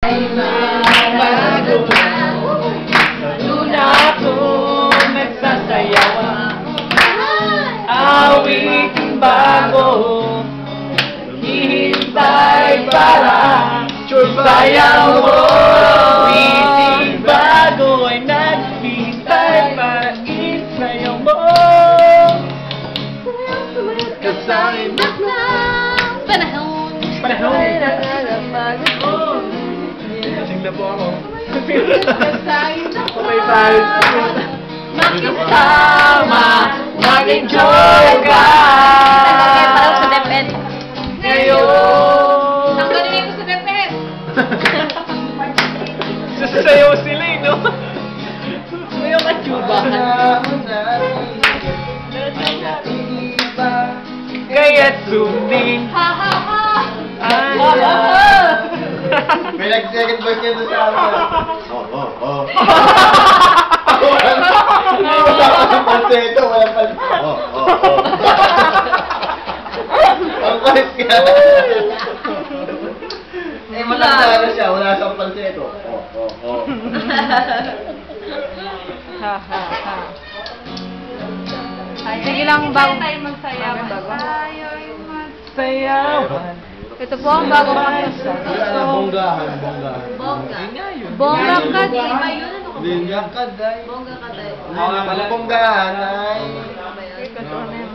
Ay bago na, doon ako nagsasayaw. Awiting bago, hihintay para sayaw mo. Awiting bago ay naghihintay para isayaw mo. Kasangin na Panahon. Kasing na po ako. May bayad. Makisama, mag-enjoy ka. Parang sa deped. Ngayon. Tanggalin ko sa deped. Sasayaw sila eh, no? Ngayon ka tsuba. Kaya't suming Ha ha ha. May nag-second voice niya doon sa amin. Wala pa falsetto, walang falsetto. Ang kulit ka. Eh, matanda na siya, wala siyang falsetto. Ha ha ha. Sige lang, bago tayo magsayaw. sayawan. Ito po ang bago kanta. Bonggahan. Bongga ka di. Bongga ka, day. Bongga ka di. Bonggahan, ay. Ito na yan.